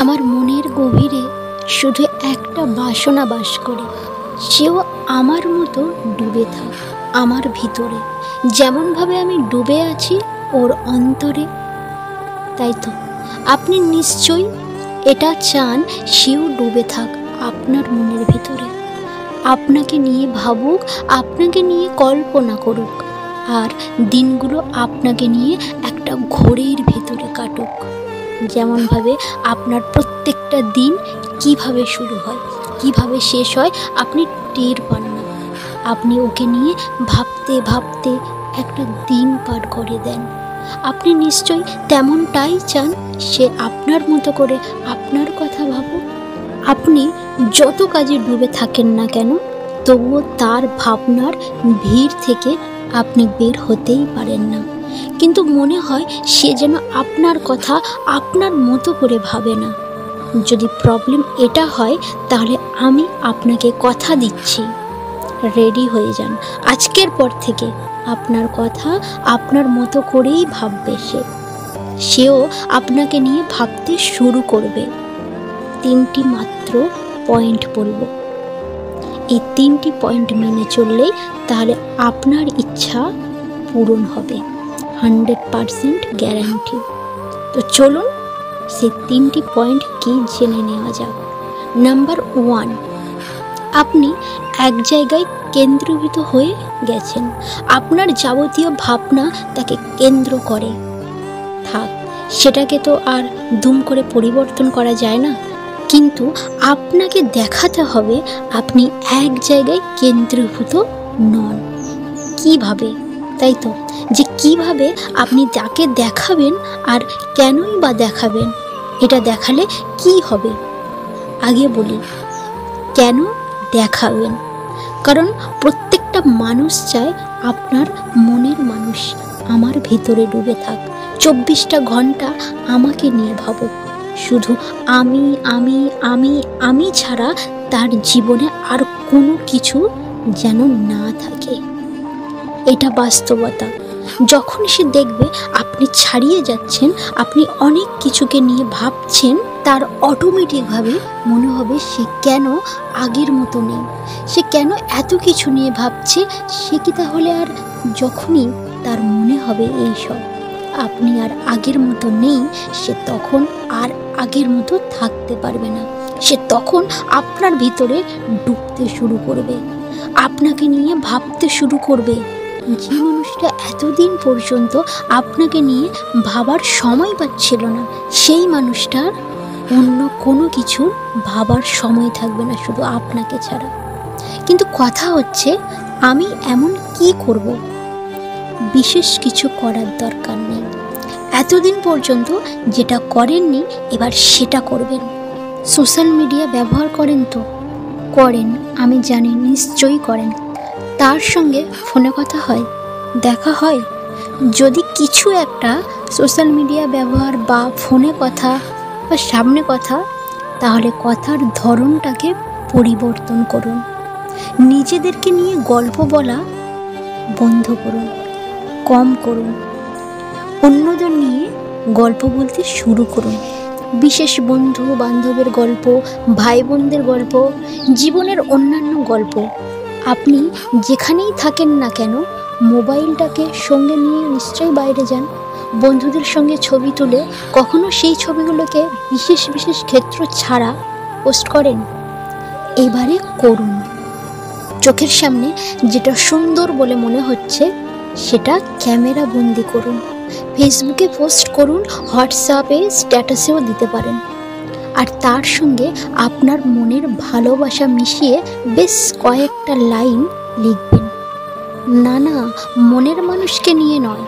আমার মনের গভীরে শুধু একটা বাসনা বাস করে, সেও আমার মতো ডুবে থাক আমার ভিতরে, যেমনভাবে আমি ডুবে আছি ওর অন্তরে। তাই তো আপনি নিশ্চয়ই এটা চান সেও ডুবে থাক আপনার মনের ভিতরে, আপনাকে নিয়ে ভাবুক, আপনাকে নিয়ে কল্পনা করুক, আর দিনগুলো আপনাকে নিয়ে একটা ঘোরের ভিতরে কাটুক। যেমনভাবে আপনার প্রত্যেকটা দিন কিভাবে শুরু হয়, কিভাবে শেষ হয় আপনি টের পান না। আপনি ওকে নিয়ে ভাবতে ভাবতে একটা দিন পার করে দেন। আপনি নিশ্চয়ই তেমনটাই চান সে আপনার মতো করে আপনার কথা ভাবুক। আপনি যত কাজে ডুবে থাকেন না কেন, তবুও তার ভাবনার ভিড় থেকে আপনি বের হতেই পারেন না। কিন্তু মনে হয় সে যেন আপনার কথা আপনার মতো করে ভাবে না। যদি প্রবলেম এটা হয়, তাহলে আমি আপনাকে কথা দিচ্ছি, রেডি হয়ে যান। আজকের পর থেকে আপনার কথা আপনার মতো করেই ভাববে সেও আপনাকে নিয়ে ভাবতে শুরু করবে। 3টি মাত্র পয়েন্ট বলবো, এই 3টি পয়েন্ট মেনে চললেই তাহলে আপনার ইচ্ছা পূরণ হবে, 100% গ্যারান্টি। তো চলুন সেই 3টি পয়েন্ট কি জেনে নেওয়া যাক। নাম্বার 1, আপনি এক জায়গায় কেন্দ্রীভূত হয়ে গেছেন। আপনার যাবতীয় ভাবনা তাকে কেন্দ্র করে থাক, সেটাকে তো আর দুম করে পরিবর্তন করা যায় না, কিন্তু আপনাকে দেখাতে হবে আপনি এক জায়গায় কেন্দ্রীভূত নন। কিভাবে? তাই তো, যে কিভাবে আপনি তাকে দেখাবেন আর কেনই বা দেখাবেন, এটা দেখালে কি হবে। আগে বলি কেন দেখাবেন। কারণ প্রত্যেকটা মানুষ চায় আপনার মনের মানুষ আমার ভিতরে ডুবে থাক, 24টা ঘন্টা আমাকে নিয়ে ভাবুক, শুধু আমি আমি আমি আমি ছাড়া তার জীবনে আর কোনো কিছু যেন না থাকে। এটা বাস্তবতা। যখন সে দেখবে আপনি ছাড়িয়ে যাচ্ছেন, আপনি অনেক কিছুকে নিয়ে ভাবছেন, তার অটোমেটিকভাবে মনে হবে সে কেন আগের মতো নেই, সে কেন এত কিছু নিয়ে ভাবছে। সে কি তাহলে আর, যখনই তার মনে হবে এইসব আপনি আর আগের মতো নেই, সে তখন আর আগের মতো থাকতে পারবে না। সে তখন আপনার ভিতরে ডুবতে শুরু করবে, আপনাকে নিয়ে ভাবতে শুরু করবে। যে মানুষটা এতদিন পর্যন্ত আপনাকে নিয়ে ভাবার সময় পাচ্ছিল না, সেই মানুষটার অন্য কোনো কিছু ভাবার সময় থাকবে না, শুধু আপনাকে ছাড়া। কিন্তু কথা হচ্ছে, আমি এমন কি করব? বিশেষ কিছু করার দরকার নেই। এতদিন পর্যন্ত যেটা করেননি, এবার সেটা করবেন। সোশ্যাল মিডিয়া ব্যবহার করেন তো? করেন, আমি জানি নিশ্চয়ই করেন। তার সঙ্গে ফোনে কথা হয়, দেখা হয়। যদি কিছু একটা সোশ্যাল মিডিয়া ব্যবহার বা ফোনে কথা বা সামনে কথা, তাহলে কথার ধরনটাকে পরিবর্তন করুন। নিজেদেরকে নিয়ে গল্প বলা বন্ধ করুন, কম করুন। অন্যদের নিয়ে গল্প বলতে শুরু করুন। বিশেষ বন্ধু বান্ধবের গল্প, ভাই বোনদের গল্প, জীবনের অন্যান্য গল্প। আপনি যেখানেই থাকেন না কেন, মোবাইলটাকে সঙ্গে নিয়ে নিশ্চয়ই বাইরে যান। বন্ধুদের সঙ্গে ছবি তুলে কখনো সেই ছবিগুলোকে বিশেষ বিশেষ ক্ষেত্র ছাড়া পোস্ট করেন? এবারে করুন। চোখের সামনে যেটা সুন্দর বলে মনে হচ্ছে সেটা ক্যামেরা বন্দি করুন, ফেসবুকে পোস্ট করুন, হোয়াটসঅ্যাপে স্ট্যাটাসেও দিতে পারেন। আর তার সঙ্গে আপনার মনের ভালোবাসা মিশিয়ে বেশ কয়েকটা লাইন লিখবেন। না না, মনের মানুষকে নিয়ে নয়,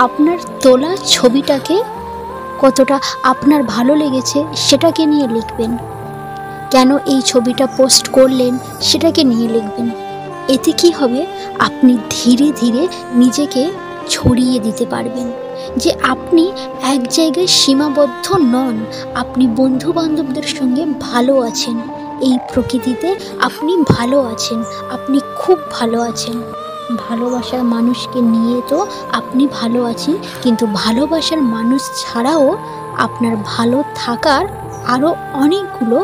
আপনার তোলা ছবিটাকে কতটা আপনার ভালো লেগেছে সেটাকে নিয়ে লিখবেন। কেন এই ছবিটা পোস্ট করলেন সেটাকে নিয়ে লিখবেন। এতে কি হবে, আপনি ধীরে ধীরে নিজেকে ছড়িয়ে দিতে পারবেন যে আপনি এক জায়গায় সীমাবদ্ধ নন। আপনি বন্ধু বান্ধবদের সঙ্গে ভালো আছেন, এই প্রকৃতিতে আপনি ভালো আছেন, আপনি খুব ভালো আছেন। ভালোবাসার মানুষকে নিয়ে তো আপনি ভালো আছেন, কিন্তু ভালোবাসার মানুষ ছাড়াও আপনার ভালো থাকার আরও অনেকগুলো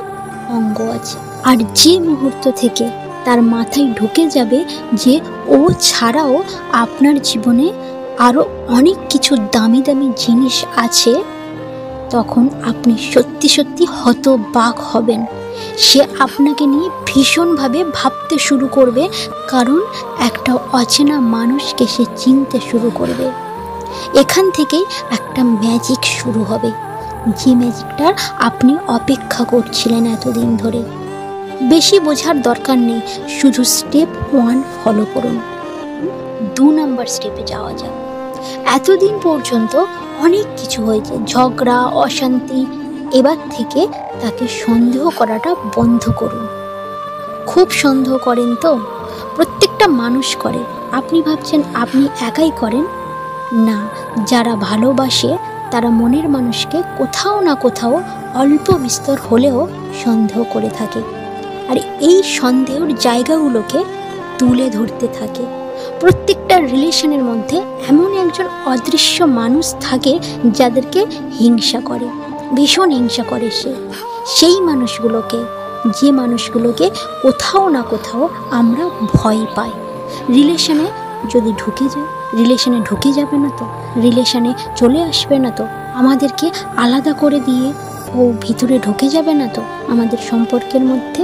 অঙ্গ আছে। আর যে মুহূর্ত থেকে তার মাথায় ঢুকে যাবে যে ও ছাড়াও আপনার জীবনে আরও অনেক কিছু দামি দামি জিনিস আছে, তখন আপনি সত্যি সত্যি হতবাক হবেন। সে আপনাকে নিয়ে ভীষণভাবে ভাবতে শুরু করবে, কারণ একটা অচেনা মানুষকে সে চিনতে শুরু করবে। এখান থেকেই একটা ম্যাজিক শুরু হবে, যে ম্যাজিকটার আপনি অপেক্ষা করছিলেন এতদিন ধরে। বেশি বোঝার দরকার নেই, শুধু স্টেপ 1 ফলো করুন। 2 নাম্বার স্টেপে যাওয়া যাক। এতদিন পর্যন্ত অনেক কিছু হয়েছে, ঝগড়া, অশান্তি। এবার থেকে তাকে সন্দেহ করাটা বন্ধ করুন। খুব সন্দেহ করেন তো? প্রত্যেকটা মানুষ করে। আপনি ভাবছেন আপনি একাই করেন? না, যারা ভালোবাসে তারা মনের মানুষকে কোথাও না কোথাও অল্প বিস্তর হলেও সন্দেহ করে থাকে, আর এই সন্দেহের জায়গাগুলোকে তুলে ধরতে থাকে। প্রত্যেকটা রিলেশনের মধ্যে এমন একজন অদৃশ্য মানুষ থাকে যাদেরকে হিংসা করে, ভীষণ হিংসা করে সে। সেই মানুষগুলোকে, যে মানুষগুলোকে কোথাও না কোথাও আমরা ভয় পাই। রিলেশনে যদি ঢুকে যায়, রিলেশনে ঢুকে যাবে না তো, রিলেশনে চলে আসবে না তো, আমাদেরকে আলাদা করে দিয়ে ও ভিতরে ঢুকে যাবে না তো আমাদের সম্পর্কের মধ্যে।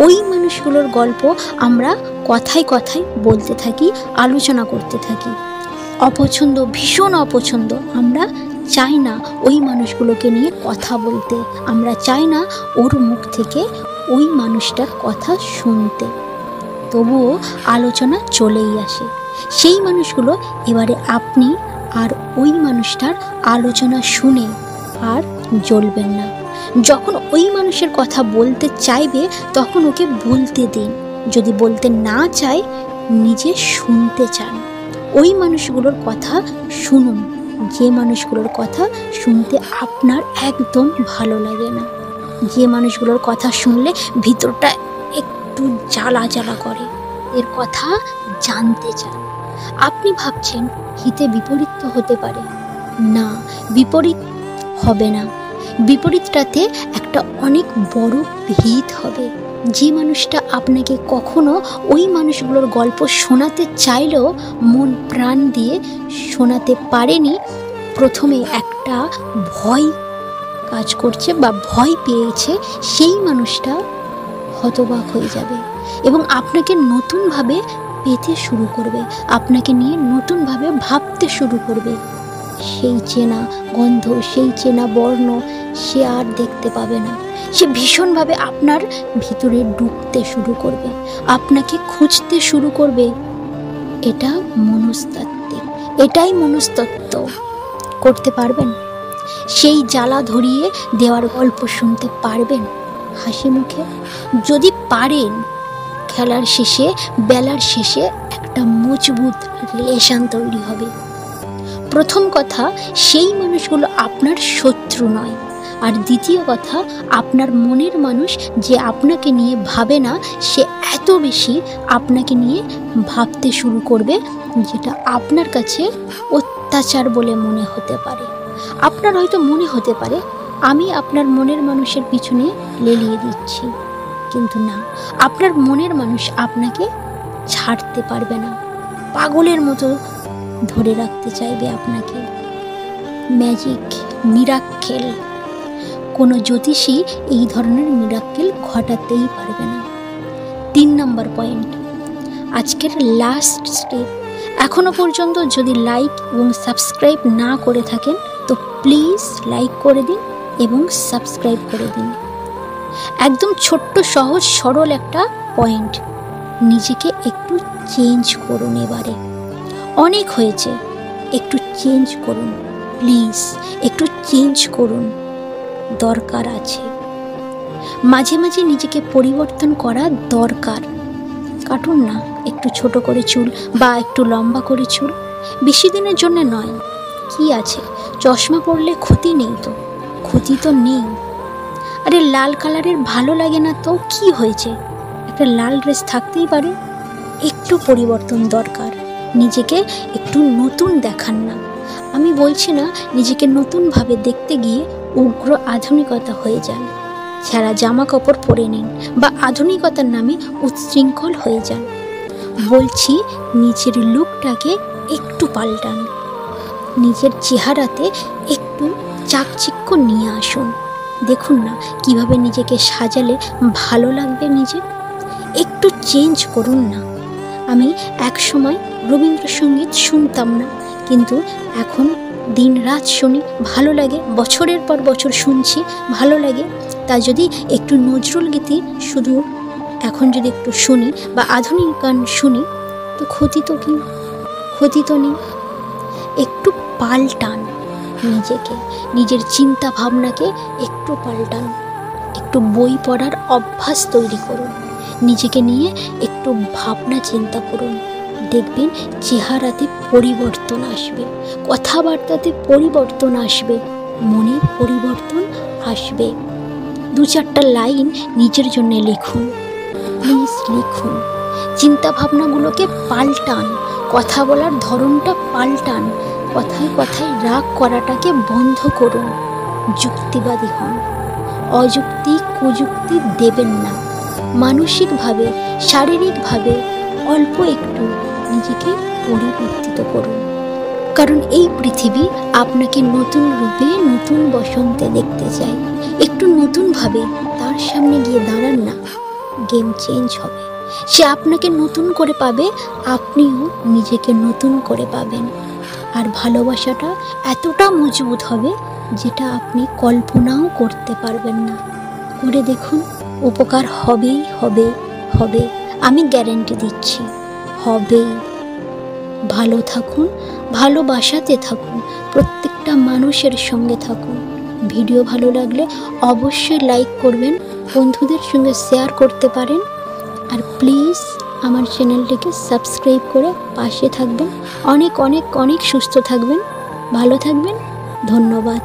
ওই মানুষগুলোর গল্প আমরা কথায় কথায় বলতে থাকি, আলোচনা করতে থাকি। অপছন্দ, ভীষণ অপছন্দ। আমরা চাই না ওই মানুষগুলোকে নিয়ে কথা বলতে, আমরা চাই না ওর মুখ থেকে ওই মানুষটার কথা শুনতে, তবুও আলোচনা চলেই আসে। সেই মানুষগুলো এবারে আপনি আর ওই মানুষটার আলোচনা শুনে আর জ্বলবেন না। যখন ওই মানুষের কথা বলতে চাইবে তখন ওকে বলতে দিন। যদি বলতে না চায়, নিজে শুনতে চান, ওই মানুষগুলোর কথা শুনুন, যে মানুষগুলোর কথা শুনতে আপনার একদম ভালো লাগে না, যে মানুষগুলোর কথা শুনলে ভিতরটা একটু জ্বালা জ্বালা করে, এর কথা জানতে চান। আপনি ভাবছেন হিতে বিপরীত তো হতে পারে, না, বিপরীত হবে না। বিপরীতটাতে একটা অনেক বড় ভিত হবে। যে মানুষটা আপনাকে কখনো ওই মানুষগুলোর গল্প শোনাতে চাইলেও মন প্রাণ দিয়ে শোনাতে পারেনি, প্রথমে একটা ভয় কাজ করছে বা ভয় পেয়েছে, সেই মানুষটা হতবাক হয়ে যাবে এবং আপনাকে নতুনভাবে পেতে শুরু করবে, আপনাকে নিয়ে নতুনভাবে ভাবতে শুরু করবে। সেই চেনা গন্ধ, সেই চেনা বর্ণ সে আর দেখতে পাবে না। সে ভীষণভাবে আপনার ভিতরে ঢুকতে শুরু করবে, আপনাকে খুঁজতে শুরু করবে। এটা মনস্তাত্ত্বিক, এটাই মনস্তত্ত্ব। করতে পারবেন? সেই জ্বালা ধরিয়ে দেওয়ার গল্প শুনতে পারবেন হাসি মুখে? যদি পারেন, খেলার শেষে, বেলার শেষে একটা মজবুত রিলেশন তৈরি হবে। প্রথম কথা, সেই মানুষগুলো আপনার শত্রু নয়। আর দ্বিতীয় কথা, আপনার মনের মানুষ যে আপনাকে নিয়ে ভাবে না, সে এত বেশি আপনাকে নিয়ে ভাবতে শুরু করবে যেটা আপনার কাছে অত্যাচার বলে মনে হতে পারে। আপনার হয়তো মনে হতে পারে আমি আপনার মনের মানুষের পিছনে লেলিয়ে দিচ্ছি, কিন্তু না, আপনার মনের মানুষ আপনাকে ছাড়তে পারবে না, পাগলের মতো ধরে রাখতে চাইবে আপনাকে। ম্যাজিক, মিরাক্কেল, কোনো জ্যোতিষী এই ধরনের মিরাক্কেল ঘটাতেই পারবে না। 3 নম্বর পয়েন্ট, আজকের লাস্ট স্টেপ। এখনো পর্যন্ত যদি লাইক এবং সাবস্ক্রাইব না করে থাকেন তো প্লিজ লাইক করে দিন এবং সাবস্ক্রাইব করে দিন। একদম ছোট্ট, সহজ, সরল একটা পয়েন্ট। নিজেকে একটু চেঞ্জ করুন এবারে। অনেক হয়েছে, একটু চেঞ্জ করুন প্লিজ, একটু চেঞ্জ করুন, দরকার আছে। মাঝে মাঝে নিজেকে পরিবর্তন করা দরকার। কাটুন না একটু ছোট করে চুল বা একটু লম্বা করে চুল, বেশি দিনের জন্য নয়। কি আছে, চশমা পরলে ক্ষতি নেই তো? ক্ষতি তো নেই। আরে লাল কালারের ভালো লাগে না তো কি হয়েছে, একটা লাল ড্রেস থাকতেই পারে। একটু পরিবর্তন দরকার, নিজেকে একটু নতুন দেখান না। আমি বলছি না নিজেকে নতুনভাবে দেখতে গিয়ে উগ্র আধুনিকতা হয়ে যান, ছেঁড়া জামা কাপড় পরে নিন বা আধুনিকতার নামে উচ্ছৃঙ্খল হয়ে যান। বলছি নিজের লুকটাকে একটু পাল্টান, নিজের চেহারাতে একটু চাকচিক্য নিয়ে আসুন। দেখুন না কিভাবে নিজেকে সাজালে ভালো লাগবে নিজের। একটু চেঞ্জ করুন না। আমি একসময় রবীন্দ্রসঙ্গীত শুনতাম না, কিন্তু এখন দিন রাত শুনি, ভালো লাগে, বছরের পর বছর শুনছি, ভালো লাগে। তা যদি একটু নজরুল গীতি শুধু এখন যদি একটু শুনি বা আধুনিক গান শুনি, তো ক্ষতি তো নেই। একটু পাল্টান নিজেকে, নিজের চিন্তা ভাবনাকে একটু পাল্টান। একটু বই পড়ার অভ্যাস তৈরি করুন, নিজেকে নিয়ে একটু ভাবনা চিন্তা করুন। দেখবেন চেহারাতে পরিবর্তন আসবে, কথাবার্তাতে পরিবর্তন আসবে, মনে পরিবর্তন আসবে। 2-4টা লাইন নিজের জন্য লিখুন, প্লিজ লিখুন। চিন্তা ভাবনাগুলোকে পাল্টান, কথা বলার ধরনটা পাল্টান, কথায় কথায় রাগ করাটাকে বন্ধ করুন। যুক্তিবাদী হন, অযুক্তি কুযুক্তি দেবেন না। মানসিকভাবে শারীরিকভাবে অল্প একটু নিজেকে পরিবর্তিত করুন, কারণ এই পৃথিবী আপনাকে নতুন রূপে নতুন বসন্তে দেখতে চায়। একটু নতুনভাবে তার সামনে গিয়ে দাঁড়ান না, গেম চেঞ্জ হবে। সে আপনাকে নতুন করে পাবে, আপনিও নিজেকে নতুন করে পাবেন। আর ভালোবাসাটা এতটা মজবুত হবে যেটা আপনি কল্পনাও করতে পারবেন না। করে দেখুন, উপকার হবেই হবে হবে, আমি গ্যারান্টি দিচ্ছি, হবেই। ভালো থাকুন, ভালোবাসাতে থাকুন, প্রত্যেকটা মানুষের সঙ্গে থাকুন। ভিডিও ভালো লাগলে অবশ্যই লাইক করবেন, বন্ধুদের সঙ্গে শেয়ার করতে পারেন। আর প্লিজ আমার চ্যানেলটিকে সাবস্ক্রাইব করে পাশে থাকবেন। অনেক অনেক অনেক সুস্থ থাকবেন, ভালো থাকবেন। ধন্যবাদ।